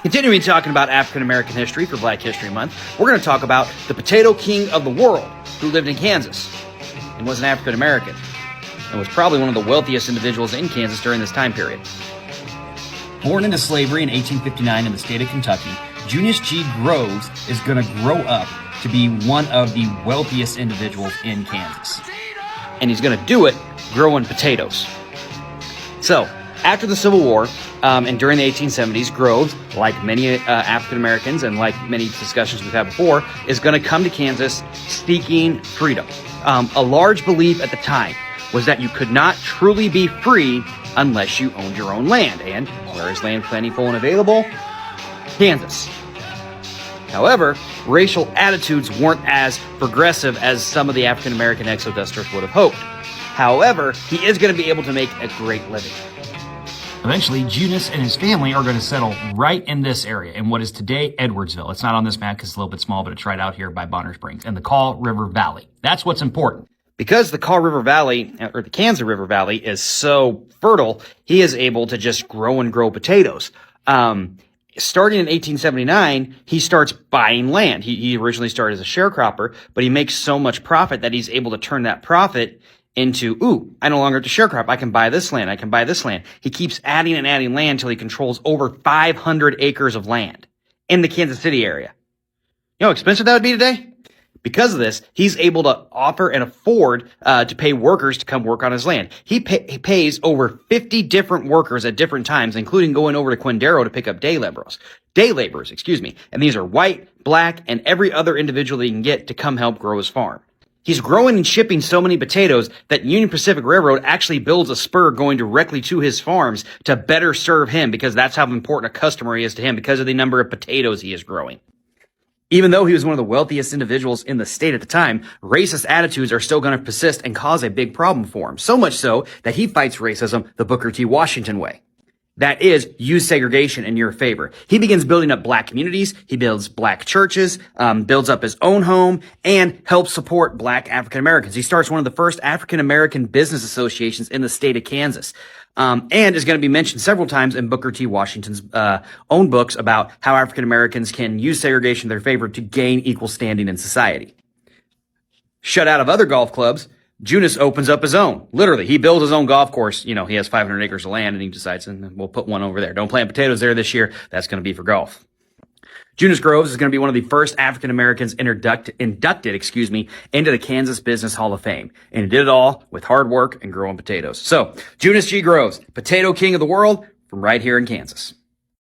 Continuing talking about African American history for Black History Month, we're going to talk about the potato king of the world who lived in Kansas and was an African American and was probably one of the wealthiest individuals in Kansas during this time period. Born into slavery in 1859 in the state of Kentucky, Junius G. Groves is going to grow up to be one of the wealthiest individuals in Kansas. And he's going to do it growing potatoes. So, after the Civil War and during the 1870s, Groves, like many African Americans and like many discussions we've had before, is going to come to Kansas seeking freedom. A large belief at the time was that you could not truly be free unless you owned your own land. And where is land plentiful and available? Kansas. However, racial attitudes weren't as progressive as some of the African American exodusters would have hoped. However, he is going to be able to make a great living. Eventually, Junius and his family are going to settle right in this area, in what is today Edwardsville. It's not on this map because it's a little bit small, but it's right out here by Bonner Springs, in the Kaw River Valley. That's what's important. Because the Kaw River Valley, or the Kansas River Valley, is so fertile, he is able to just grow potatoes. Starting in 1879, he starts buying land. He originally started as a sharecropper, but he makes so much profit that he's able to turn that profit into, I no longer have to sharecrop. I can buy this land. I can buy this land. He keeps adding and adding land until he controls over 500 acres of land in the Kansas City area. You know how expensive that would be today? Because of this, he's able to offer and afford to pay workers to come work on his land. He pays over 50 different workers at different times, including going over to Quindaro to pick up day laborers, And these are white, black, and every other individual that he can get to come help grow his farm. He's growing and shipping so many potatoes that Union Pacific Railroad actually builds a spur going directly to his farms to better serve him, because that's how important a customer he is to him because of the number of potatoes he is growing. Even though he was one of the wealthiest individuals in the state at the time, racist attitudes are still going to persist and cause a big problem for him. So much so that he fights racism the Booker T. Washington way. That is, use segregation in your favor. He begins building up black communities. He builds black churches, builds up his own home, and helps support black African Americans. He starts one of the first African American business associations in the state of Kansas. And is going to be mentioned several times in Booker T. Washington's own books about how African Americans can use segregation in their favor to gain equal standing in society. Shut out of other golf clubs, Junius opens up his own. Literally, he builds his own golf course. You know, he has 500 acres of land, and he decides, we'll put one over there. Don't plant potatoes there this year. That's going to be for golf. Junius Groves is going to be one of the first African Americans inducted into the Kansas Business Hall of Fame. And he did it all with hard work and growing potatoes. So, Junius G. Groves, Potato King of the World, from right here in Kansas.